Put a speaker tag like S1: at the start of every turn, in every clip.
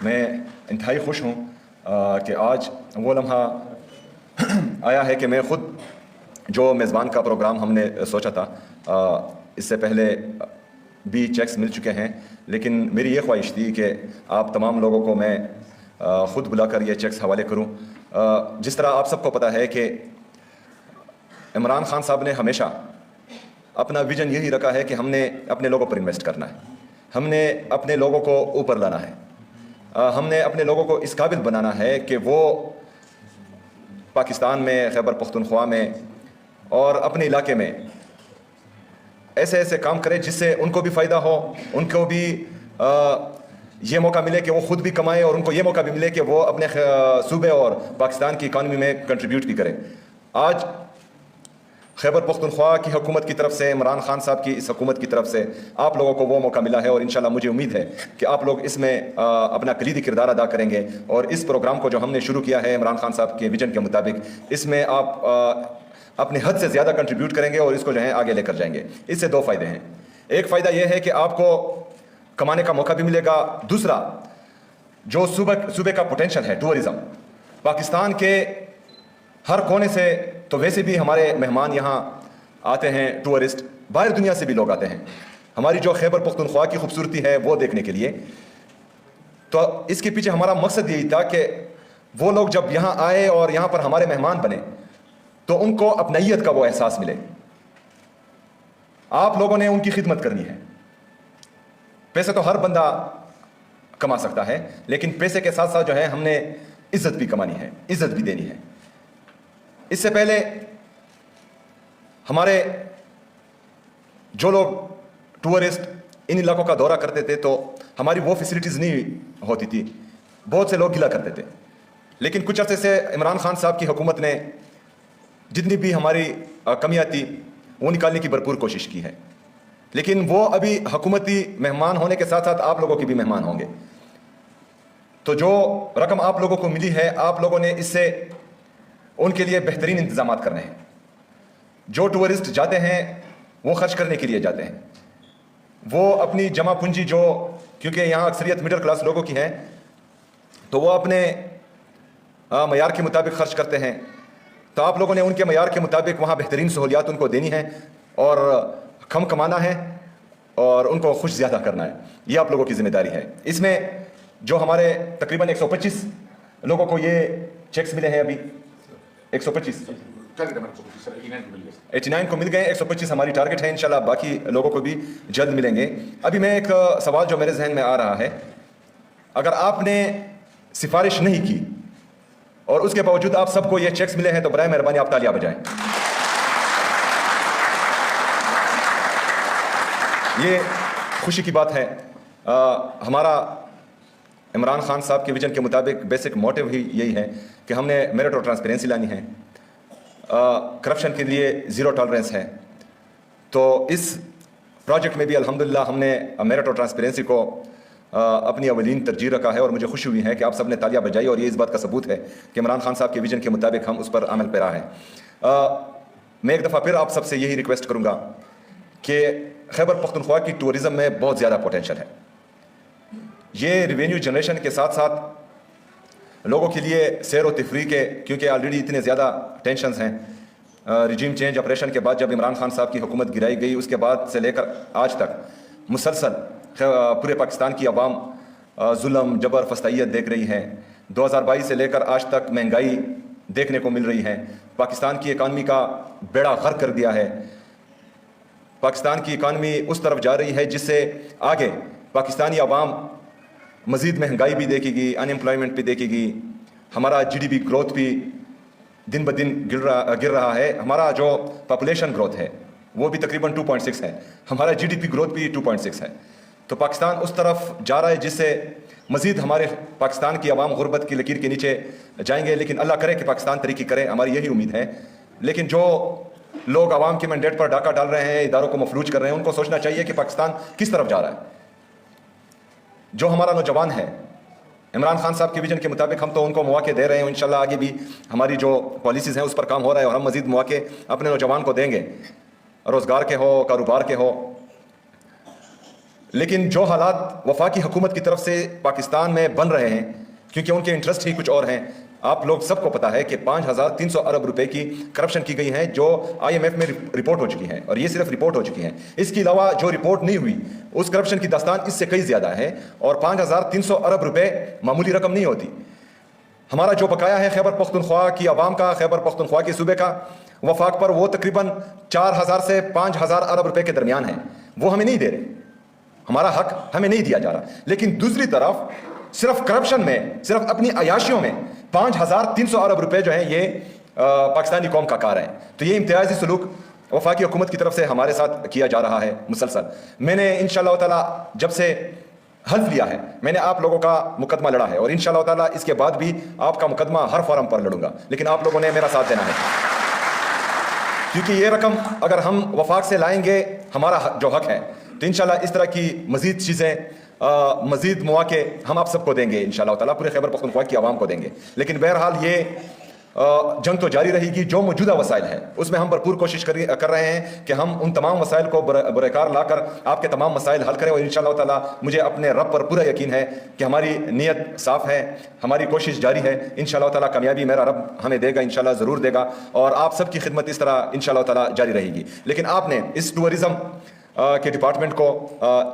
S1: میں انتہائی خوش ہوں کہ آج وہ لمحہ آیا ہے کہ میں خود جو میزبان کا پروگرام ہم نے سوچا تھا، اس سے پہلے بھی چیکس مل چکے ہیں، لیکن میری یہ خواہش تھی کہ آپ تمام لوگوں کو میں خود بلا کر یہ چیکس حوالے کروں۔ جس طرح آپ سب کو پتہ ہے کہ عمران خان صاحب نے ہمیشہ اپنا ویژن یہی رکھا ہے کہ ہم نے اپنے لوگوں پر انویسٹ کرنا ہے، ہم نے اپنے لوگوں کو اوپر لانا ہے، ہم نے اپنے لوگوں کو اس قابل بنانا ہے کہ وہ پاکستان میں، خیبر پختونخوا میں اور اپنے علاقے میں ایسے ایسے کام کرے جس سے ان کو بھی فائدہ ہو، ان کو بھی یہ موقع ملے کہ وہ خود بھی کمائیں، اور ان کو یہ موقع بھی ملے کہ وہ اپنے صوبے اور پاکستان کی اکانومی میں کنٹریبیوٹ بھی کریں۔ آج خیبر پختونخوا کی حکومت کی طرف سے، عمران خان صاحب کی اس حکومت کی طرف سے آپ لوگوں کو وہ موقع ملا ہے، اور انشاءاللہ مجھے امید ہے کہ آپ لوگ اس میں اپنا کلیدی کردار ادا کریں گے، اور اس پروگرام کو جو ہم نے شروع کیا ہے عمران خان صاحب کے ویژن کے مطابق، اس میں آپ اپنے حد سے زیادہ کنٹریبیوٹ کریں گے اور اس کو جو ہے آگے لے کر جائیں گے۔ اس سے دو فائدے ہیں۔ ایک فائدہ یہ ہے کہ آپ کو کمانے کا موقع بھی ملے گا، دوسرا جو صوبے کا پوٹینشل ہے ٹورزم، پاکستان کے ہر کونے سے تو ویسے بھی ہمارے مہمان یہاں آتے ہیں، ٹورسٹ باہر دنیا سے بھی لوگ آتے ہیں ہماری جو خیبر پختونخوا کی خوبصورتی ہے وہ دیکھنے کے لیے۔ تو اس کے پیچھے ہمارا مقصد یہی تھا کہ وہ لوگ جب یہاں آئے اور یہاں پر ہمارے مہمان بنے تو ان کو اپنائیت کا وہ احساس ملے۔ آپ لوگوں نے ان کی خدمت کرنی ہے۔ پیسے تو ہر بندہ کما سکتا ہے، لیکن پیسے کے ساتھ ساتھ جو ہے ہم نے عزت بھی کمانی ہے، عزت بھی دینی ہے۔ اس سے پہلے ہمارے جو لوگ ٹورسٹ ان علاقوں کا دورہ کرتے تھے تو ہماری وہ فیسلٹیز نہیں ہوتی تھی، بہت سے لوگ گلا کرتے تھے، لیکن کچھ عرصے سے عمران خان صاحب کی حکومت نے جتنی بھی ہماری کمیاں تھی وہ نکالنے کی بھرپور کوشش کی ہے۔ لیکن وہ ابھی حکومتی مہمان ہونے کے ساتھ ساتھ آپ لوگوں کے بھی مہمان ہوں گے، تو جو رقم آپ لوگوں کو ملی ہے آپ لوگوں نے اس سے ان کے لیے بہترین انتظامات کرنے ہیں۔ جو ٹورسٹ جاتے ہیں وہ خرچ کرنے کے لیے جاتے ہیں، وہ اپنی جمع پونجی جو، کیونکہ یہاں اکثریت مڈل کلاس لوگوں کی ہے، تو وہ اپنے معیار کے مطابق خرچ کرتے ہیں، تو آپ لوگوں نے ان کے معیار کے مطابق وہاں بہترین سہولیات ان کو دینی ہے اور کم کمانا ہے اور ان کو خوش زیادہ کرنا ہے۔ یہ آپ لوگوں کی ذمہ داری ہے۔ اس میں جو ہمارے تقریباً 125 لوگوں کو یہ چیکس ملے ہیں، ابھی 125 89 کو مل گئے، 125 ہماری ٹارگٹ ہے، انشاءاللہ باقی لوگوں کو بھی جلد ملیں گے۔ ابھی میں ایک سوال جو میرے ذہن میں آ رہا ہے، اگر آپ نے سفارش نہیں کی اور اس کے باوجود آپ سب کو یہ چیکس ملے ہیں تو برائے مہربانی آپ تالیاں بجائیں۔ یہ خوشی کی بات ہے۔ ہمارا عمران خان صاحب کے ویژن کے مطابق بیسک موٹیو ہی یہی ہے کہ ہم نے میرٹ اور ٹرانسپیرنسی لانی ہے، کرپشن کے لیے زیرو ٹالرنس ہے۔ تو اس پروجیکٹ میں بھی الحمدللہ ہم نے میرٹ اور ٹرانسپیرنسی کو اپنی اولین ترجیح رکھا ہے، اور مجھے خوشی ہوئی ہے کہ آپ سب نے تالیاں بجائی، اور یہ اس بات کا ثبوت ہے کہ عمران خان صاحب کے ویژن کے مطابق ہم اس پر عمل پیرا ہیں۔ میں ایک دفعہ پھر آپ سب سے یہی ریکویسٹ کروں گا کہ خیبر پختونخوا کی ٹورزم میں بہت زیادہ پوٹینشل ہے۔ یہ ریونیو جنریشن کے ساتھ ساتھ لوگوں کے لیے سیر و تفریح کے، کیونکہ آلریڈی اتنے زیادہ ٹینشنز ہیں ریجیم چینج آپریشن کے بعد، جب عمران خان صاحب کی حکومت گرائی گئی اس کے بعد سے لے کر آج تک مسلسل پورے پاکستان کی عوام ظلم، جبر، فسطائیت دیکھ رہی ہے۔ 2022 سے لے کر آج تک مہنگائی دیکھنے کو مل رہی ہے، پاکستان کی اکانومی کا بیڑا غرق کر دیا ہے۔ پاکستان کی اکانومی اس طرف جا رہی ہے جس سے آگے پاکستانی عوام مزید مہنگائی بھی دیکھے گی، ان ایمپلائمنٹ بھی دیکھے گی، ہمارا جی ڈی پی گروتھ بھی دن بدن گر رہا ہے۔ ہمارا جو پاپولیشن گروتھ ہے وہ بھی تقریباً 2.6 ہے، ہمارا جی ڈی پی گروتھ بھی 2.6 ہے۔ تو پاکستان اس طرف جا رہا ہے جس سے مزید ہمارے پاکستان کی عوام غربت کی لکیر کے نیچے جائیں گے، لیکن اللہ کرے کہ پاکستان ترقی کرے، ہماری یہی امید ہے۔ لیکن جو لوگ عوام کے مینڈیٹ پر ڈاکہ ڈال رہے ہیں، اداروں کو مفلوج کر رہے ہیں، ان کو سوچنا چاہیے کہ پاکستان کس طرف جا رہا ہے۔ جو ہمارا نوجوان ہے، عمران خان صاحب کے ویژن کے مطابق ہم تو ان کو مواقع دے رہے ہیں، انشاءاللہ آگے بھی ہماری جو پالیسیز ہیں اس پر کام ہو رہا ہے، اور ہم مزید مواقع اپنے نوجوان کو دیں گے، روزگار کے ہو، کاروبار کے ہو۔ لیکن جو حالات وفاقی حکومت کی طرف سے پاکستان میں بن رہے ہیں، کیونکہ ان کے انٹرسٹ ہی کچھ اور ہیں. آپ لوگ سب کو پتا ہے کہ 5,300 ارب روپے کی کرپشن کی گئی ہے جو IMF میں رپورٹ ہو چکی ہیں، اور یہ صرف رپورٹ ہو چکی ہیں. اس کے علاوہ جو رپورٹ نہیں ہوئی اس کرپشن کی داستان اس سے کئی زیادہ ہے، اور 5,300 ارب روپے معمولی رقم نہیں ہوتی. ہمارا جو بقایا ہے خیبر پختونخوا کی عوام کا، خیبر پختونخوا کے صوبے کا، وفاق پر وہ تقریباً 4,000 سے 5,000 ارب روپے کے درمیان ہے. وہ ہمیں نہیں دے رہے، ہمارا حق ہمیں نہیں دیا جا رہا. لیکن دوسری طرف صرف کرپشن میں، صرف اپنی عیاشیوں میں 5,300 ارب روپے جو ہیں یہ پاکستانی قوم کا کار ہے. تو یہ امتیازی سلوک وفاقی حکومت کی طرف سے ہمارے ساتھ کیا جا رہا ہے مسلسل. میں نے انشاءاللہ تعالی جب سے حلف لیا ہے، میں نے آپ لوگوں کا مقدمہ لڑا ہے، اور انشاءاللہ تعالی اس کے بعد بھی آپ کا مقدمہ ہر فورم پر لڑوں گا. لیکن آپ لوگوں نے میرا ساتھ دینا ہے، کیونکہ یہ رقم اگر ہم وفاق سے لائیں گے ہمارا جو حق ہے، تو انشاءاللہ اس طرح کی مزید چیزیں، مزید مواقع ہم آپ سب کو دیں گے انشاءاللہ تعالیٰ، پورے خیبر پختونخوا کی عوام کو دیں گے. لیکن بہرحال یہ جنگ تو جاری رہے گی. جو موجودہ وسائل ہیں اس میں ہم بھرپور کوشش کر رہے ہیں کہ ہم ان تمام وسائل کو برقرار لا کر آپ کے تمام مسائل حل کریں. اور انشاءاللہ تعالیٰ مجھے اپنے رب پر پورا یقین ہے کہ ہماری نیت صاف ہے، ہماری کوشش جاری ہے. انشاءاللہ تعالیٰ کامیابی میرا رب ہمیں دے گا، انشاءاللہ ضرور دے گا، اور آپ سب کی خدمت اس طرح انشاءاللہ تعالیٰ جاری رہے گی. لیکن آپ نے اس ٹورزم کے ڈپارٹمنٹ کو،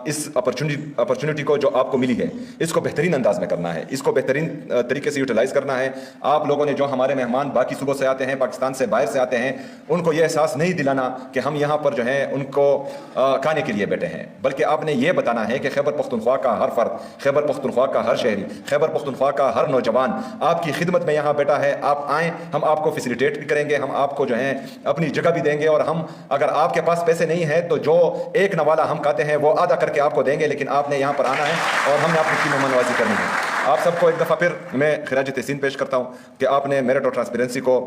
S1: اس اپرچونٹی کو جو آپ کو ملی ہے، اس کو بہترین انداز میں کرنا ہے، اس کو بہترین طریقے سے یوٹیلائز کرنا ہے. آپ لوگوں نے جو ہمارے مہمان باقی صوبوں سے آتے ہیں، پاکستان سے باہر سے آتے ہیں، ان کو یہ احساس نہیں دلانا کہ ہم یہاں پر جو ہیں ان کو کھانے کے لیے بیٹھے ہیں، بلکہ آپ نے یہ بتانا ہے کہ خیبر پختونخوا کا ہر فرد، خیبر پختونخوا کا ہر شہری، خیبر پختونخوا کا ہر نوجوان آپ کی خدمت میں یہاں بیٹھا ہے. آپ آئیں، ہم آپ کو فیسیلیٹیٹ بھی کریں گے، ہم آپ کو جو ہیں اپنی جگہ بھی دیں گے، اور ہم اگر آپ کے پاس پیسے نہیں ہیں تو جو ایک نوالا ہم کھاتے ہیں وہ آدھا کر کے آپ کو دیں گے. لیکن آپ نے یہاں پر آنا ہے اور ہم نے آپ کی مہمان نوازی کرنی ہے. آپ سب کو ایک دفعہ پھر میں خراج تحسین پیش کرتا ہوں کہ آپ نے میرٹ اور ٹرانسپیرنسی کو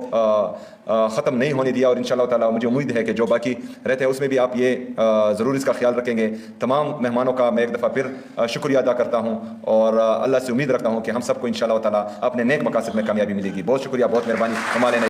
S1: ختم نہیں ہونے دیا، اور انشاءاللہ تعالیٰ مجھے امید ہے کہ جو باقی رہتے ہیں اس میں بھی آپ یہ ضرور اس کا خیال رکھیں گے. تمام مہمانوں کا میں ایک دفعہ پھر شکریہ ادا کرتا ہوں، اور اللہ سے امید رکھتا ہوں کہ ہم سب کو انشاءاللہ تعالیٰ اپنے نیک مقاصد میں کامیابی ملے گی. بہت شکریہ، بہت مہربانی. ہمارے